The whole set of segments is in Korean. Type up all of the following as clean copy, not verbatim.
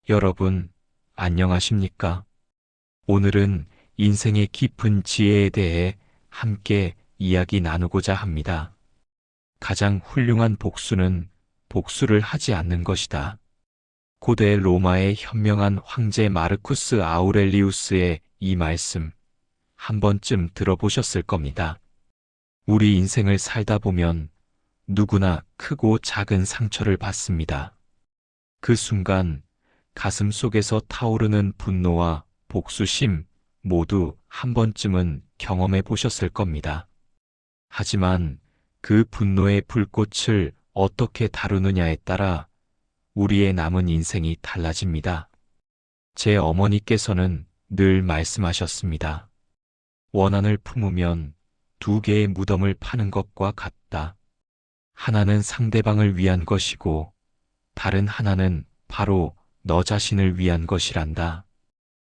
여러분, 안녕하십니까? 오늘은 인생의 깊은 지혜에 대해 함께 이야기 나누고자 합니다. 가장 훌륭한 복수는 복수를 하지 않는 것이다. 고대 로마의 현명한 황제 마르쿠스 아우렐리우스의 이 말씀, 한 번쯤 들어보셨을 겁니다. 우리 인생을 살다 보면 누구나 크고 작은 상처를 받습니다. 그 순간 가슴 속에서 타오르는 분노와 복수심 모두 한 번쯤은 경험해 보셨을 겁니다. 하지만 그 분노의 불꽃을 어떻게 다루느냐에 따라 우리의 남은 인생이 달라집니다. 제 어머니께서는 늘 말씀하셨습니다. 원한을 품으면 두 개의 무덤을 파는 것과 같다. 하나는 상대방을 위한 것이고 다른 하나는 바로 너 자신을 위한 것이란다.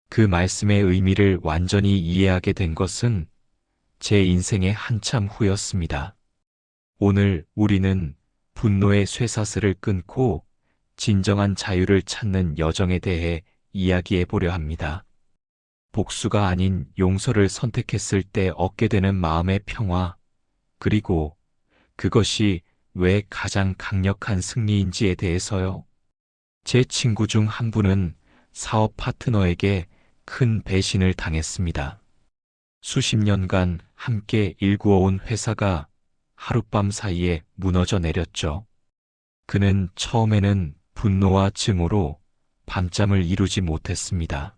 그 말씀의 의미를 완전히 이해하게 된 것은 제 인생의 한참 후였습니다. 오늘 우리는 분노의 쇠사슬을 끊고 진정한 자유를 찾는 여정에 대해 이야기해 보려 합니다. 복수가 아닌 용서를 선택했을 때 얻게 되는 마음의 평화, 그리고 그것이 왜 가장 강력한 승리인지에 대해서요. 제 친구 중 한 분은 사업 파트너에게 큰 배신을 당했습니다. 수십 년간 함께 일구어온 회사가 하룻밤 사이에 무너져 내렸죠. 그는 처음에는 분노와 증오로 밤잠을 이루지 못했습니다.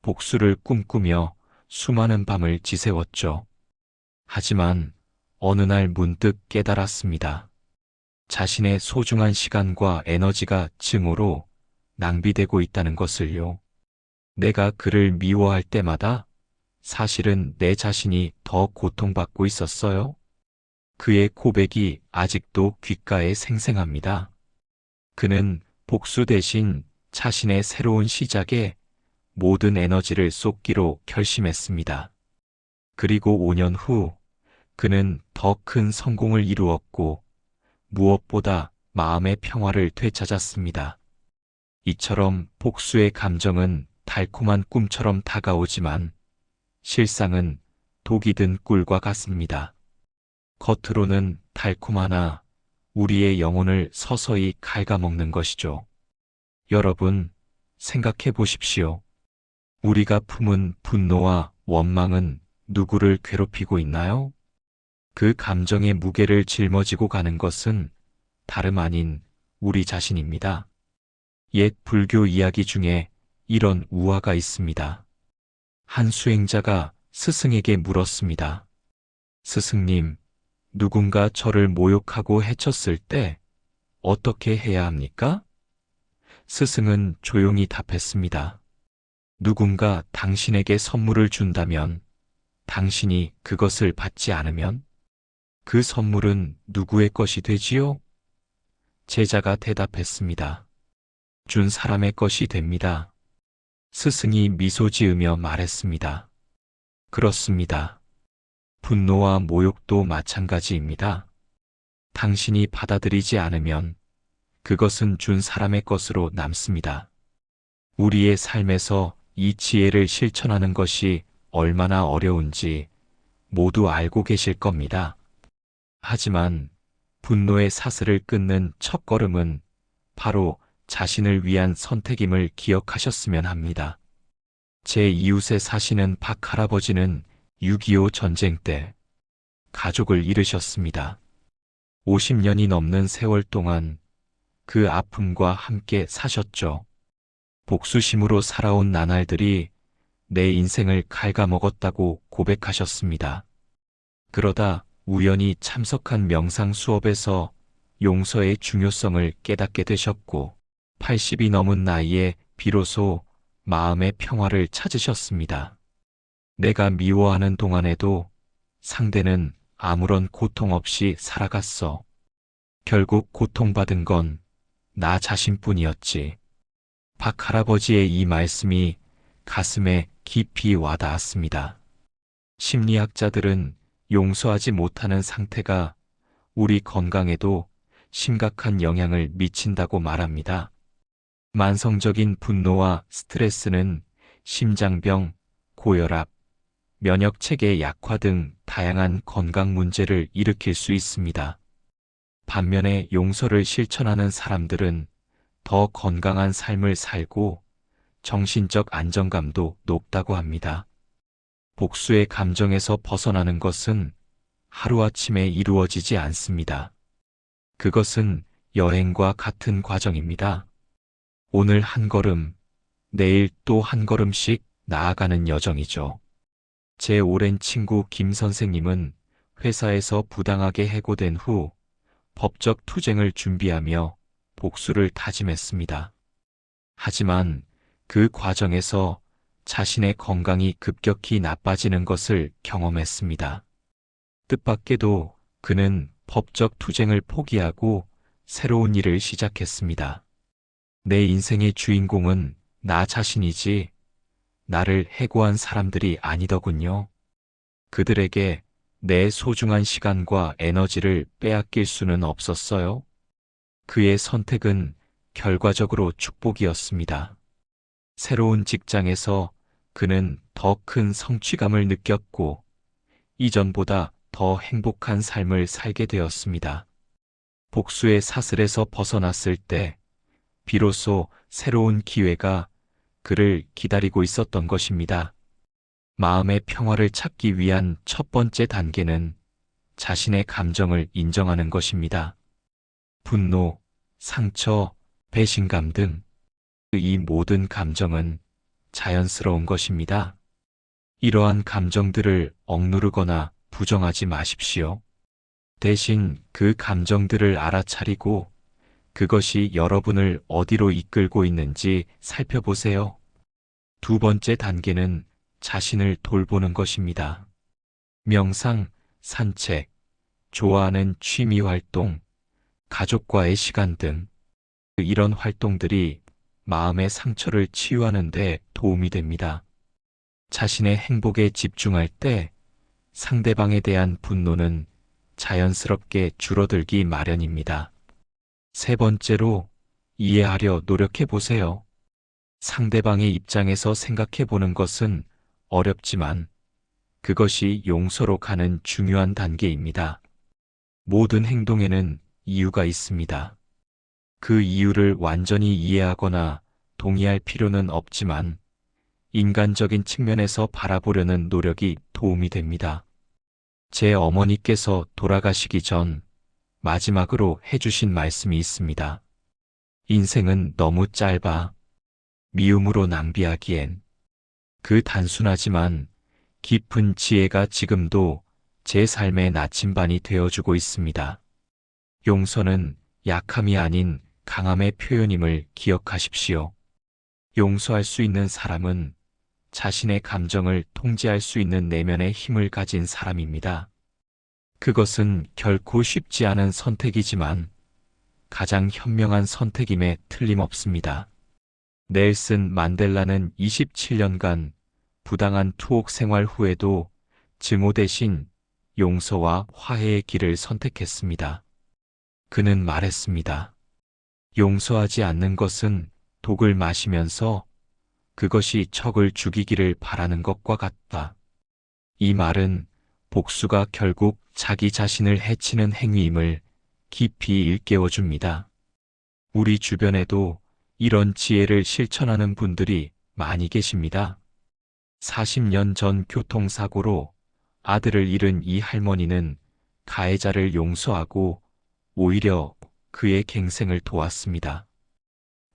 복수를 꿈꾸며 수많은 밤을 지새웠죠. 하지만 어느 날 문득 깨달았습니다. 자신의 소중한 시간과 에너지가 증오로 낭비되고 있다는 것을요. 내가 그를 미워할 때마다 사실은 내 자신이 더 고통받고 있었어요. 그의 고백이 아직도 귓가에 생생합니다. 그는 복수 대신 자신의 새로운 시작에 모든 에너지를 쏟기로 결심했습니다. 그리고 5년 후 그는 더 큰 성공을 이루었고 무엇보다 마음의 평화를 되찾았습니다. 이처럼 복수의 감정은 달콤한 꿈처럼 다가오지만 실상은 독이 든 꿀과 같습니다. 겉으로는 달콤하나 우리의 영혼을 서서히 갉아먹는 것이죠. 여러분, 생각해 보십시오. 우리가 품은 분노와 원망은 누구를 괴롭히고 있나요? 그 감정의 무게를 짊어지고 가는 것은 다름 아닌 우리 자신입니다. 옛 불교 이야기 중에 이런 우화가 있습니다. 한 수행자가 스승에게 물었습니다. 스승님, 누군가 저를 모욕하고 해쳤을 때 어떻게 해야 합니까? 스승은 조용히 답했습니다. 누군가 당신에게 선물을 준다면 당신이 그것을 받지 않으면 그 선물은 누구의 것이 되지요? 제자가 대답했습니다. 준 사람의 것이 됩니다. 스승이 미소 지으며 말했습니다. 그렇습니다. 분노와 모욕도 마찬가지입니다. 당신이 받아들이지 않으면 그것은 준 사람의 것으로 남습니다. 우리의 삶에서 이 지혜를 실천하는 것이 얼마나 어려운지 모두 알고 계실 겁니다. 하지만 분노의 사슬을 끊는 첫걸음은 바로 자신을 위한 선택임을 기억하셨으면 합니다. 제 이웃에 사시는 박 할아버지는 6.25 전쟁 때 가족을 잃으셨습니다. 50년이 넘는 세월 동안 그 아픔과 함께 사셨죠. 복수심으로 살아온 나날들이 내 인생을 갉아먹었다고 고백하셨습니다. 그러다 우연히 참석한 명상 수업에서 용서의 중요성을 깨닫게 되셨고 80이 넘은 나이에 비로소 마음의 평화를 찾으셨습니다. 내가 미워하는 동안에도 상대는 아무런 고통 없이 살아갔어. 결국 고통받은 건 나 자신뿐이었지. 박 할아버지의 이 말씀이 가슴에 깊이 와닿았습니다. 심리학자들은 용서하지 못하는 상태가 우리 건강에도 심각한 영향을 미친다고 말합니다. 만성적인 분노와 스트레스는 심장병, 고혈압, 면역체계 약화 등 다양한 건강 문제를 일으킬 수 있습니다. 반면에 용서를 실천하는 사람들은 더 건강한 삶을 살고 정신적 안정감도 높다고 합니다. 복수의 감정에서 벗어나는 것은 하루아침에 이루어지지 않습니다. 그것은 여행과 같은 과정입니다. 오늘 한 걸음, 내일 또 한 걸음씩 나아가는 여정이죠. 제 오랜 친구 김 선생님은 회사에서 부당하게 해고된 후 법적 투쟁을 준비하며 복수를 다짐했습니다. 하지만 그 과정에서 자신의 건강이 급격히 나빠지는 것을 경험했습니다. 뜻밖에도 그는 법적 투쟁을 포기하고 새로운 일을 시작했습니다. 내 인생의 주인공은 나 자신이지 나를 해고한 사람들이 아니더군요. 그들에게 내 소중한 시간과 에너지를 빼앗길 수는 없었어요. 그의 선택은 결과적으로 축복이었습니다. 새로운 직장에서 그는 더 큰 성취감을 느꼈고 이전보다 더 행복한 삶을 살게 되었습니다. 복수의 사슬에서 벗어났을 때 비로소 새로운 기회가 그를 기다리고 있었던 것입니다. 마음의 평화를 찾기 위한 첫 번째 단계는 자신의 감정을 인정하는 것입니다. 분노, 상처, 배신감 등 이 모든 감정은 자연스러운 것입니다. 이러한 감정들을 억누르거나 부정하지 마십시오. 대신 그 감정들을 알아차리고 그것이 여러분을 어디로 이끌고 있는지 살펴보세요. 두 번째 단계는 자신을 돌보는 것입니다. 명상, 산책, 좋아하는 취미 활동, 가족과의 시간 등 이런 활동들이 마음의 상처를 치유하는 데 도움이 됩니다. 자신의 행복에 집중할 때 상대방에 대한 분노는 자연스럽게 줄어들기 마련입니다. 세 번째로 이해하려 노력해 보세요. 상대방의 입장에서 생각해 보는 것은 어렵지만 그것이 용서로 가는 중요한 단계입니다. 모든 행동에는 이유가 있습니다. 그 이유를 완전히 이해하거나 동의할 필요는 없지만 인간적인 측면에서 바라보려는 노력이 도움이 됩니다. 제 어머니께서 돌아가시기 전 마지막으로 해주신 말씀이 있습니다. 인생은 너무 짧아 미움으로 낭비하기엔. 그 단순하지만 깊은 지혜가 지금도 제 삶의 나침반이 되어주고 있습니다. 용서는 약함이 아닌 강함의 표현임을 기억하십시오. 용서할 수 있는 사람은 자신의 감정을 통제할 수 있는 내면의 힘을 가진 사람입니다. 그것은 결코 쉽지 않은 선택이지만 가장 현명한 선택임에 틀림없습니다. 넬슨 만델라는 27년간 부당한 투옥 생활 후에도 증오 대신 용서와 화해의 길을 선택했습니다. 그는 말했습니다. 용서하지 않는 것은 독을 마시면서 그것이 적을 죽이기를 바라는 것과 같다. 이 말은 복수가 결국 자기 자신을 해치는 행위임을 깊이 일깨워 줍니다. 우리 주변에도 이런 지혜를 실천하는 분들이 많이 계십니다. 40년 전 교통사고로 아들을 잃은 이 할머니는 가해자를 용서하고 오히려 그의 갱생을 도왔습니다.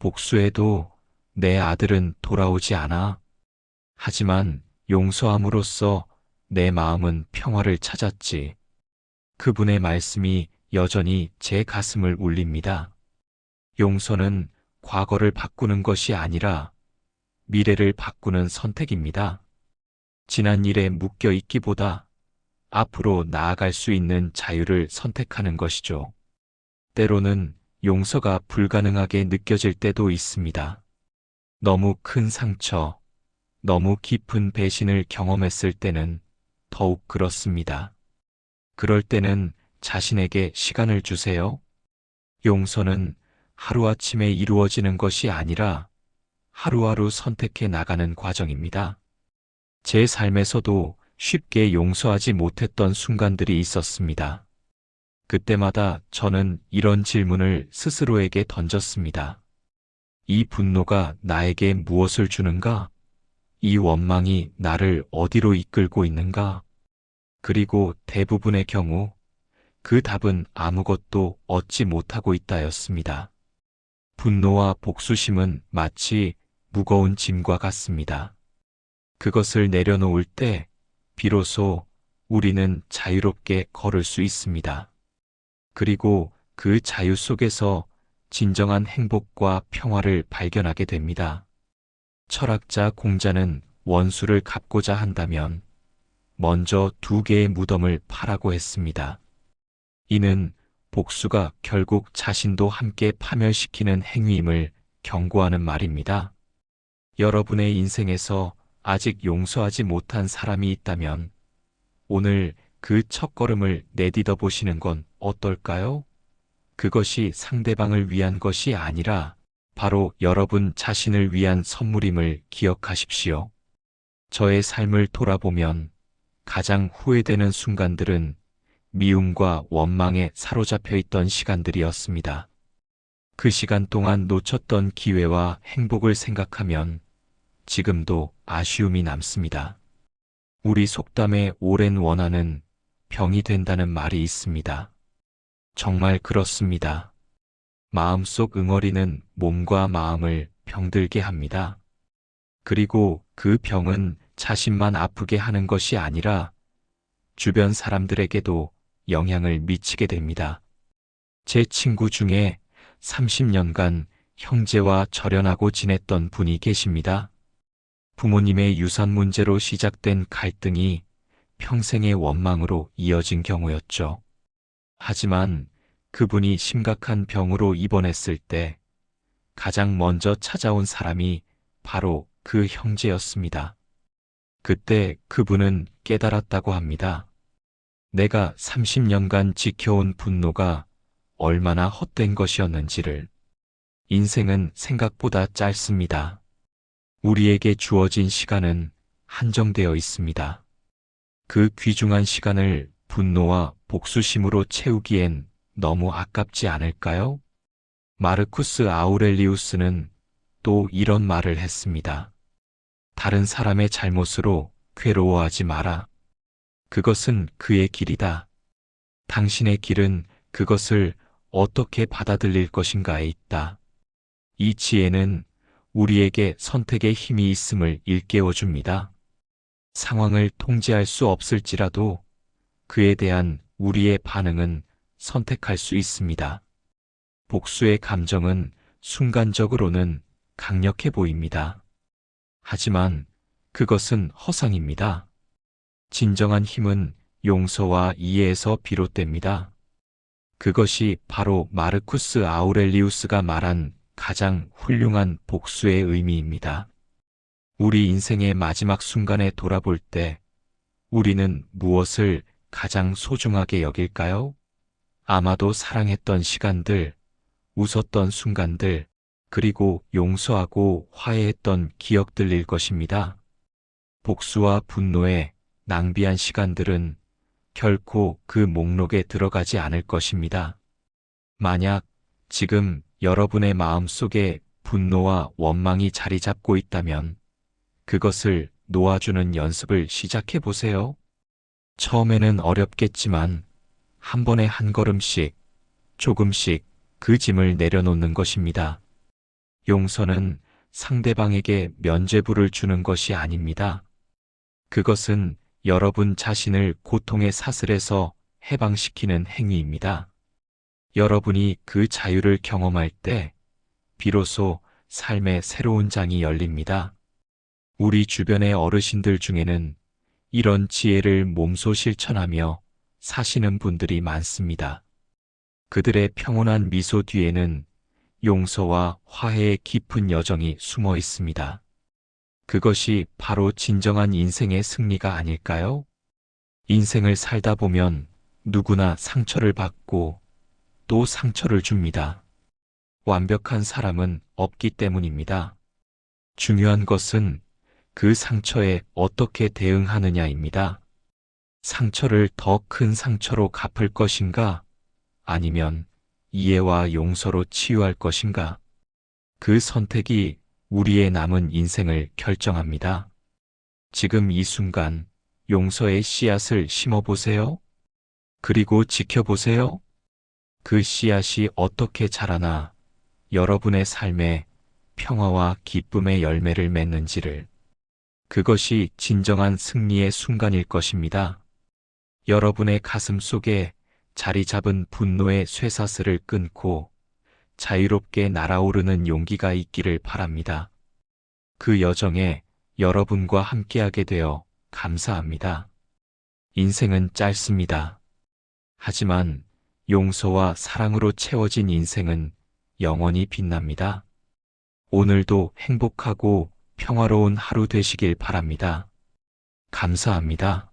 복수해도 내 아들은 돌아오지 않아. 하지만 용서함으로써 내 마음은 평화를 찾았지. 그분의 말씀이 여전히 제 가슴을 울립니다. 용서는 과거를 바꾸는 것이 아니라 미래를 바꾸는 선택입니다. 지난 일에 묶여 있기보다 앞으로 나아갈 수 있는 자유를 선택하는 것이죠. 때로는 용서가 불가능하게 느껴질 때도 있습니다. 너무 큰 상처, 너무 깊은 배신을 경험했을 때는 더욱 그렇습니다. 그럴 때는 자신에게 시간을 주세요. 용서는 하루아침에 이루어지는 것이 아니라 하루하루 선택해 나가는 과정입니다. 제 삶에서도 쉽게 용서하지 못했던 순간들이 있었습니다. 그때마다 저는 이런 질문을 스스로에게 던졌습니다. 이 분노가 나에게 무엇을 주는가? 이 원망이 나를 어디로 이끌고 있는가? 그리고 대부분의 경우 그 답은 아무것도 얻지 못하고 있다였습니다. 분노와 복수심은 마치 무거운 짐과 같습니다. 그것을 내려놓을 때 비로소 우리는 자유롭게 걸을 수 있습니다. 그리고 그 자유 속에서 진정한 행복과 평화를 발견하게 됩니다. 철학자 공자는 원수를 갚고자 한다면 먼저 2개의 무덤을 파라고 했습니다. 이는 복수가 결국 자신도 함께 파멸시키는 행위임을 경고하는 말입니다. 여러분의 인생에서 아직 용서하지 못한 사람이 있다면 오늘 그 첫걸음을 내딛어 보시는 건 어떨까요? 그것이 상대방을 위한 것이 아니라 바로 여러분 자신을 위한 선물임을 기억하십시오. 저의 삶을 돌아보면 가장 후회되는 순간들은 미움과 원망에 사로잡혀 있던 시간들이었습니다. 그 시간 동안 놓쳤던 기회와 행복을 생각하면 지금도 아쉬움이 남습니다. 우리 속담에 오랜 원한은 병이 된다는 말이 있습니다. 정말 그렇습니다. 마음속 응어리는 몸과 마음을 병들게 합니다. 그리고 그 병은 자신만 아프게 하는 것이 아니라 주변 사람들에게도 영향을 미치게 됩니다. 제 친구 중에 30년간 형제와 절연하고 지냈던 분이 계십니다. 부모님의 유산 문제로 시작된 갈등이 평생의 원망으로 이어진 경우였죠. 하지만 그분이 심각한 병으로 입원했을 때 가장 먼저 찾아온 사람이 바로 그 형제였습니다. 그때 그분은 깨달았다고 합니다. 내가 30년간 지켜온 분노가 얼마나 헛된 것이었는지를. 인생은 생각보다 짧습니다. 우리에게 주어진 시간은 한정되어 있습니다. 그 귀중한 시간을 분노와 복수심으로 채우기엔 너무 아깝지 않을까요? 마르쿠스 아우렐리우스는 또 이런 말을 했습니다. 다른 사람의 잘못으로 괴로워하지 마라. 그것은 그의 길이다. 당신의 길은 그것을 어떻게 받아들일 것인가에 있다. 이 지혜는 우리에게 선택의 힘이 있음을 일깨워 줍니다. 상황을 통제할 수 없을지라도 그에 대한 우리의 반응은 선택할 수 있습니다. 복수의 감정은 순간적으로는 강력해 보입니다. 하지만 그것은 허상입니다. 진정한 힘은 용서와 이해에서 비롯됩니다. 그것이 바로 마르쿠스 아우렐리우스가 말한 가장 훌륭한 복수의 의미입니다. 우리 인생의 마지막 순간에 돌아볼 때 우리는 무엇을 가장 소중하게 여길까요? 아마도 사랑했던 시간들, 웃었던 순간들, 그리고 용서하고 화해했던 기억들일 것입니다. 복수와 분노에 낭비한 시간들은 결코 그 목록에 들어가지 않을 것입니다. 만약 지금 여러분의 마음속에 분노와 원망이 자리 잡고 있다면 그것을 놓아주는 연습을 시작해 보세요. 처음에는 어렵겠지만 한 번에 한 걸음씩, 조금씩 그 짐을 내려놓는 것입니다. 용서는 상대방에게 면죄부를 주는 것이 아닙니다. 그것은 여러분 자신을 고통의 사슬에서 해방시키는 행위입니다. 여러분이 그 자유를 경험할 때 비로소 삶의 새로운 장이 열립니다. 우리 주변의 어르신들 중에는 이런 지혜를 몸소 실천하며 사시는 분들이 많습니다. 그들의 평온한 미소 뒤에는 용서와 화해의 깊은 여정이 숨어 있습니다. 그것이 바로 진정한 인생의 승리가 아닐까요? 인생을 살다 보면 누구나 상처를 받고 또 상처를 줍니다. 완벽한 사람은 없기 때문입니다. 중요한 것은 그 상처에 어떻게 대응하느냐입니다. 상처를 더 큰 상처로 갚을 것인가? 아니면 이해와 용서로 치유할 것인가? 그 선택이 우리의 남은 인생을 결정합니다. 지금 이 순간 용서의 씨앗을 심어보세요. 그리고 지켜보세요. 그 씨앗이 어떻게 자라나 여러분의 삶에 평화와 기쁨의 열매를 맺는지를. 그것이 진정한 승리의 순간일 것입니다. 여러분의 가슴 속에 자리 잡은 분노의 쇠사슬을 끊고 자유롭게 날아오르는 용기가 있기를 바랍니다. 그 여정에 여러분과 함께하게 되어 감사합니다. 인생은 짧습니다. 하지만 용서와 사랑으로 채워진 인생은 영원히 빛납니다. 오늘도 행복하고 평화로운 하루 되시길 바랍니다. 감사합니다.